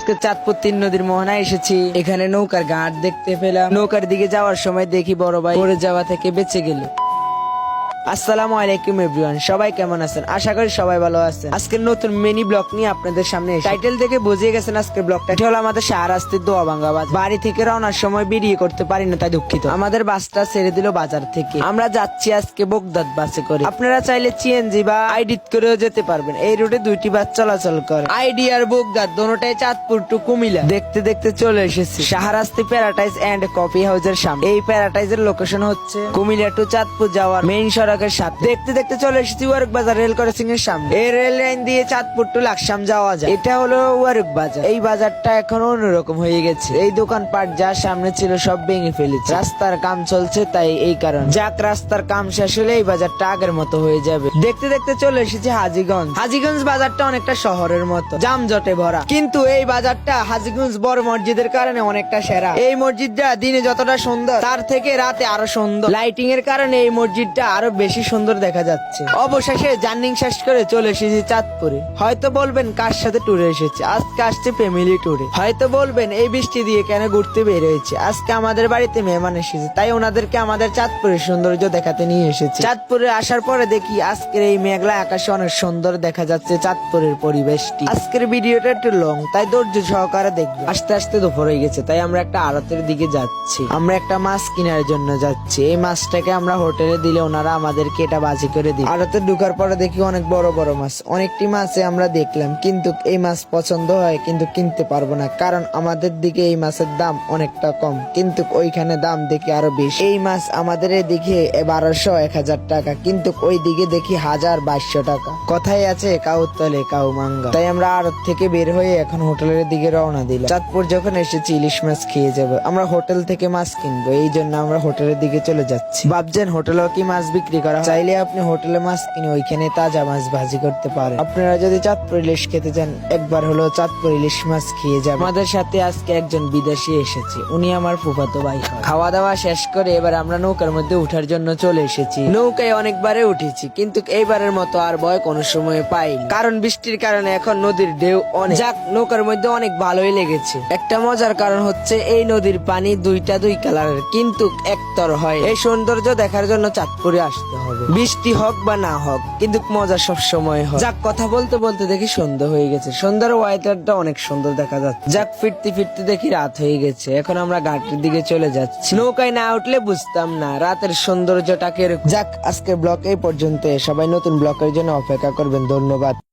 আজকে চাঁদপুর ৩ নদীর মোহনায় এসেছি। এখানে নৌকার ঘাট দেখতে পেলাম। নৌকার দিকে যাওয়ার সময় দেখি বড় ভাই পড়ে যাওয়া থেকে বেঁচে গেল। আসসালামু আলাইকুম এভরিওয়ান, সবাই কেমন আছেন? আশা করি সবাই ভালো আছেন। আজকের নতুন মিনি ব্লগ নিয়ে আপনাদের সামনে টাইটেল দেখে বুঝে গেছেন আজকের ব্লগটা হলো আমাদের শাহরাস্তির দোয়াবাঙ্গা বাজার। বাড়ি থেকে রওনার সময় বেরিয়ে করতে পারি না, তাই দুঃখিত। আমাদের বাসটা ছেড়ে দিল বাজার থেকে। আমরা যাচ্ছি আজকে বগদাদ বাসে করে। আপনারা চাইলে সিএনজি বা আইডিত করেও যেতে পারবেন। এই রুটে দুইটি বাস চলাচল করে, আইডি আর বগদাদ, দোনোটাই চাঁদপুর টু কুমিল্লা। দেখতে দেখতে চলে এসেছি শাহরাস্তি প্যারাডাইস এন্ড কফি হাউসের সামনে। এই প্যারাডাইসের লোকেশন হচ্ছে কুমিল্লা টু চাঁদপুর যাওয়ার মেইন সড়কের সাথে। দেখতে দেখতে চলে এসেছি ওয়ারক বাজার রেল ক্রসিং এর সামনে। এই রেল লাইন দিয়ে চাঁদপুর টু লাকসাম যাওয়া যায়। এটা হলো ওয়ারক বাজার। এই বাজারটা এখন অন্যরকম হয়ে গেছে। এই দোকানপাট যা সামনে ছিল সব ভেঙে ফেলেছে। রাস্তার কাম চলছে, তাই এই কারণ। যাক, রাস্তার কাম শেষ হলে এই বাজারটা আগের মতো হয়ে যাবে। দেখতে দেখতে চলে এসেছি হাজীগঞ্জ। হাজীগঞ্জ বাজারটা অনেকটা শহরের মতো যানজটে ভরা, কিন্তু এই বাজারটা হাজীগঞ্জ বড় মসজিদের কারণে অনেকটা সেরা। এই মসজিদটা দিনে যতটা সুন্দর, তার থেকে রাতে আরো সুন্দর। লাইটিং এর কারণে এই মসজিদটা আরো বেশি সুন্দর দেখা যাচ্ছে। অবশেষে জার্নি শেষ করে চলে এসেছি চাঁদপুরে। হয়তো বলবেন কার সাথে ট্যুরে এসেছে? আজকে আসছে ফ্যামিলি ট্যুরে। হয়তো বলবেন এই বৃষ্টি দিয়ে কেন ঘুরতে বের হয়েছে? আজকে আমাদের বাড়িতে মেহমান এসেছে, তাই ওনাদেরকে আমাদের চাঁদপুরের সৌন্দর্য দেখাতে নিয়ে এসেছি। চাঁদপুরে আসার পরে দেখি আজকের এই মেঘলা আকাশে অনেক সুন্দর দেখা যাচ্ছে চাঁদপুরের পরিবেশটি। আজকের ভিডিওটা একটু লং, তাই ধৈর্য সহকারে দেখবে। আস্তে আস্তে দুপুর হয়ে গেছে, তাই আমরা একটা আড়তের দিকে যাচ্ছি। আমরা একটা মাছ কেনার জন্য যাচ্ছি। এই মাছটাকে আমরা হোটেলে দিলে ওনারা আমাদেরকে এটা বাজি করে দিই। আড়তে ঢুকার পরে দেখি অনেক বড় বড় মাছ। অনেকটি মাছে আমরা দেখলাম, কিন্তু এই মাছ পছন্দ হয়, কিন্তু কিনতে পারবো না, কারণ আমাদের দিকে এই মাছের দাম অনেকটা কম, কিন্তু ওইখানে দাম দেখি আরো বেশি। এই মাছ আমাদের এদিকে 1200-1000 টাকা, কিন্তু ওই দিকে দেখি 1000-2200 টাকা। কথাই আছে কাউ তলে কাউ মাঙ্গা। তাই আমরা আড়ত থেকে বের হয়ে এখন হোটেলের দিকে রওনা দিলাম। চাঁদপুর যখন এসেছি ইলিশ মাছ খেয়ে যাবো। আমরা হোটেল থেকে মাছ কিনবো, এই জন্য আমরা হোটেলের দিকে চলে যাচ্ছি। ভাবছেন হোটেলেও কি মাছ বিক্রি করা? চাইলে আপনি হোটেলে মাছ কিনে ওইখানে তাজা মাছ ভাজি করতে পারেন। আপনারা যদি চাঁদপুর ইলিশ খেতে চান, একবার হলো চাঁদপুর ইলিশ মাছ খেয়ে যাবেন। আমাদের সাথে আজকে একজন বিদেশি এসেছে, উনি আমার ফুফাতো ভাই হয়। খাওয়া দাওয়া শেষ করে এবার আমরা নৌকার মধ্যে উঠার জন্য চলে এসেছি। নৌকায় অনেকবারে উঠেছি, কিন্তু এইবারের মতো আর ভয় কোনো সময় পাইনি, কারণ বৃষ্টির কারণে এখন নদীর ঢেউ অনেক। যাক, নৌকার মধ্যে অনেক ভালোই লেগেছে। একটা মজার কারণ হচ্ছে এই নদীর পানি দুই কালারের, কিন্তু একতর হয়। এই সৌন্দর্য দেখার জন্য চাঁদপুরে আসতে হবে, বৃষ্টি হোক বা না হোক, কিন্তু মজা সব সময় হয়। যাক, কথা বলতে বলতে দেখি সন্ধ্যা হয়ে গেছে। সন্ধ্যার ওয়েদারটা অনেক সুন্দর দেখা যাচ্ছে। যাক, ফিরতে ফিরতে দেখি রাত হয়ে গেছে। এখন আমরা ঘাটের দিকে চলে যাচ্ছি। নৌকায় না উঠলে বুঝতাম না রাতের সৌন্দর্যটাকে। যাক, আজকের ব্লগ এই পর্যন্ত। সবাই নতুন ব্লগের জন্য অপেক্ষা করবেন। ধন্যবাদ।